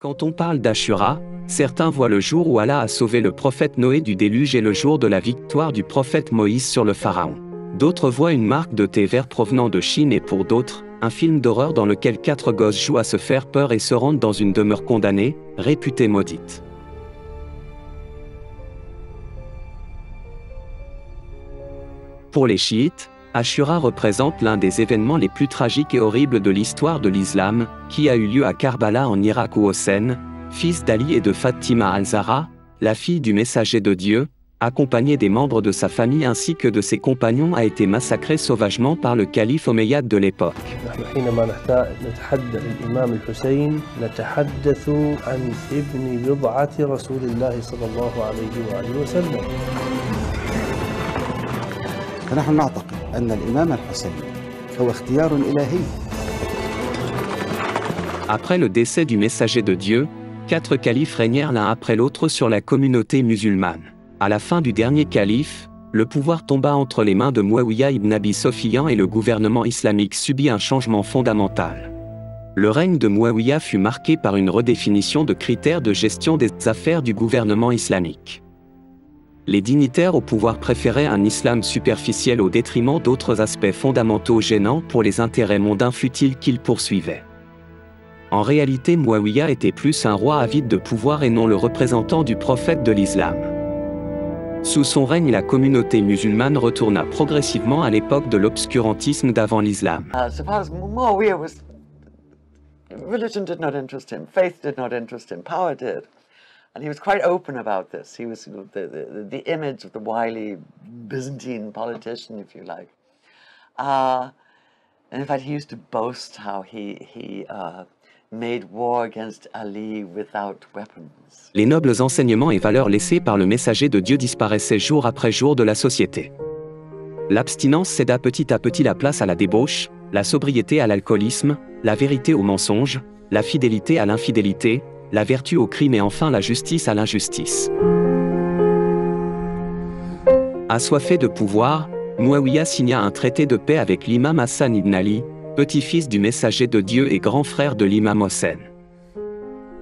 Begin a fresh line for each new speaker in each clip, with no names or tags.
Quand on parle d'Ashura, certains voient le jour où Allah a sauvé le prophète Noé du déluge et le jour de la victoire du prophète Moïse sur le pharaon. D'autres voient une marque de thé vert provenant de Chine et pour d'autres, un film d'horreur dans lequel 4 gosses jouent à se faire peur et se rendent dans une demeure condamnée, réputée maudite. Pour les chiites, Ashura représente l'un des événements les plus tragiques et horribles de l'histoire de l'islam, qui a eu lieu à Karbala en Irak où Hossein, fils d'Ali et de Fatima al-Zahra, la fille du messager de Dieu, accompagné des membres de sa famille ainsi que de ses compagnons a été massacré sauvagement par le calife omeyyade de l'époque.
فنحن نعتقد أن الإمام الحسين هو اختيار إلهي.
Après le décès du messager de Dieu, 4 califes régnèrent l'un après l'autre sur la communauté musulmane. À la fin du dernier calife, le pouvoir tomba entre les mains de Muawiyah ibn Abi Sufyan et le gouvernement islamique subit un changement fondamental. Le règne de Muawiyah fut marqué par une redéfinition de critères de gestion des affaires du gouvernement islamique. Les dignitaires au pouvoir préféraient un islam superficiel au détriment d'autres aspects fondamentaux gênants pour les intérêts mondains futiles qu'ils poursuivaient. En réalité, Muawiyah était plus un roi avide de pouvoir et non le représentant du prophète de l'islam. Sous son règne, la communauté musulmane retourna progressivement à l'époque de l'obscurantisme d'avant l'islam.
Religion did not interest him, faith did not interest him, power did. And he was quite open about this. He was the image of the wily Byzantine politician, if you like. And in fact, he used to boast how he made war against Ali without weapons.
Les nobles enseignements et valeurs laissés par le messager de Dieu disparaissaient jour après jour de la société. L'abstinence céda petit à petit la place à la débauche, la sobriété à l'alcoolisme, la vérité au mensonge, la fidélité à l'infidélité, la vertu au crime et enfin la justice à l'injustice. Assoiffé de pouvoir, Muawiyah signa un traité de paix avec l'imam Hassan ibn Ali, petit-fils du messager de Dieu et grand frère de l'imam Hossein.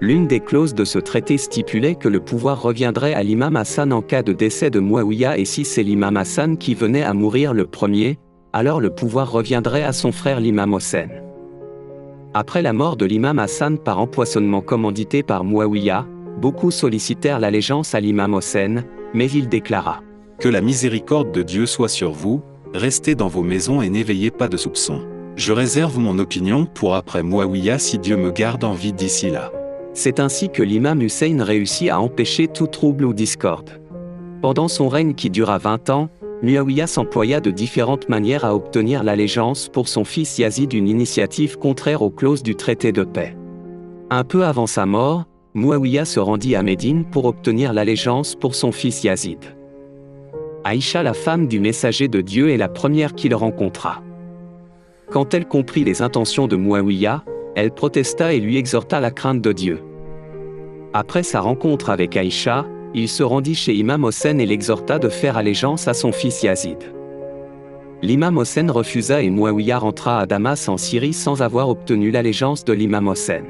L'une des clauses de ce traité stipulait que le pouvoir reviendrait à l'imam Hassan en cas de décès de Muawiyah et si c'est l'imam Hassan qui venait à mourir le premier, alors le pouvoir reviendrait à son frère l'imam Hossein. Après la mort de l'imam Hassan par empoisonnement commandité par Muawiyah, beaucoup sollicitèrent l'allégeance à l'imam Hossein, mais il déclara
« Que la miséricorde de Dieu soit sur vous, restez dans vos maisons et n'éveillez pas de soupçons. Je réserve mon opinion pour après Muawiyah si Dieu me garde en vie d'ici là. »
C'est ainsi que l'imam Hussein réussit à empêcher tout trouble ou discorde. Pendant son règne qui dura 20 ans, Muawiyah s'employa de différentes manières à obtenir l'allégeance pour son fils Yazid, une initiative contraire aux clauses du traité de paix. Un peu avant sa mort, Muawiyah se rendit à Médine pour obtenir l'allégeance pour son fils Yazid. Aïcha, la femme du messager de Dieu, est la première qu'il rencontra. Quand elle comprit les intentions de Muawiyah, elle protesta et lui exhorta la crainte de Dieu. Après sa rencontre avec Aïcha, il se rendit chez Imam Hossein et l'exhorta de faire allégeance à son fils Yazid. L'imam Hossein refusa et Muawiyah rentra à Damas en Syrie sans avoir obtenu l'allégeance de l'imam Hossein.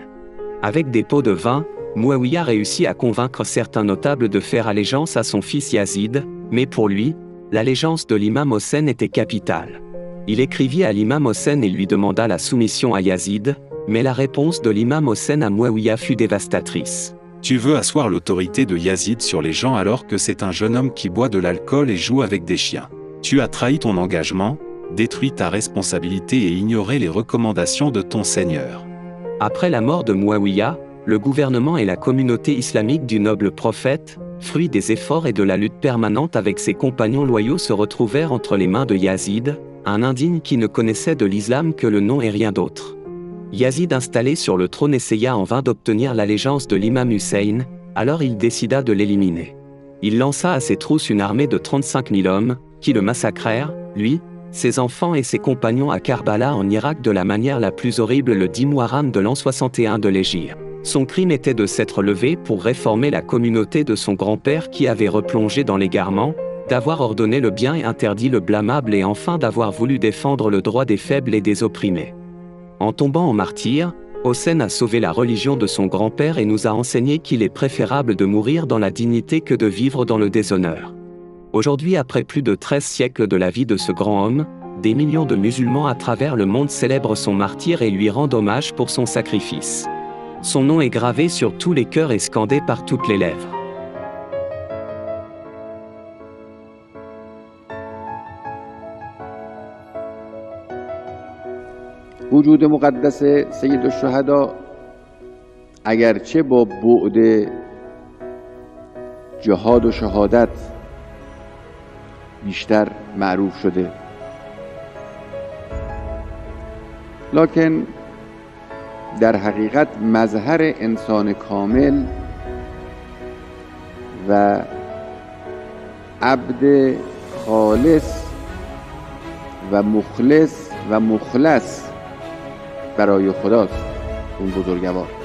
Avec des pots de vin, Muawiyah réussit à convaincre certains notables de faire allégeance à son fils Yazid, mais pour lui, l'allégeance de l'imam Hossein était capitale. Il écrivit à l'imam Hossein et lui demanda la soumission à Yazid, mais la réponse de l'imam Hossein à Muawiyah fut dévastatrice.
Tu veux asseoir l'autorité de Yazid sur les gens alors que c'est un jeune homme qui boit de l'alcool et joue avec des chiens. Tu as trahi ton engagement, détruit ta responsabilité et ignoré les recommandations de ton Seigneur.
Après la mort de Muawiyah, le gouvernement et la communauté islamique du noble prophète, fruit des efforts et de la lutte permanente avec ses compagnons loyaux, se retrouvèrent entre les mains de Yazid, un indigne qui ne connaissait de l'islam que le nom et rien d'autre. Yazid, installé sur le trône, essaya en vain d'obtenir l'allégeance de l'imam Hussein, alors il décida de l'éliminer. Il lança à ses trousses une armée de 35 000 hommes, qui le massacrèrent, lui, ses enfants et ses compagnons à Karbala en Irak de la manière la plus horrible le 10 Muharram de l'an 61 de l'Hégire. Son crime était de s'être levé pour réformer la communauté de son grand-père qui avait replongé dans l'égarement, d'avoir ordonné le bien et interdit le blâmable et enfin d'avoir voulu défendre le droit des faibles et des opprimés. En tombant en martyr, Hossein a sauvé la religion de son grand-père et nous a enseigné qu'il est préférable de mourir dans la dignité que de vivre dans le déshonneur. Aujourd'hui, après plus de 13 siècles de la vie de ce grand homme, des millions de musulmans à travers le monde célèbrent son martyre et lui rendent hommage pour son sacrifice. Son nom est gravé sur tous les cœurs et scandé par toutes les lèvres.
وجود مقدس سید الشهدا اگرچه با بعد جهاد و شهادت بیشتر معروف شده، لکن در حقیقت مظهر انسان کامل و عبد خالص و مخلص و مخلص برای خداست اون بزرگوار.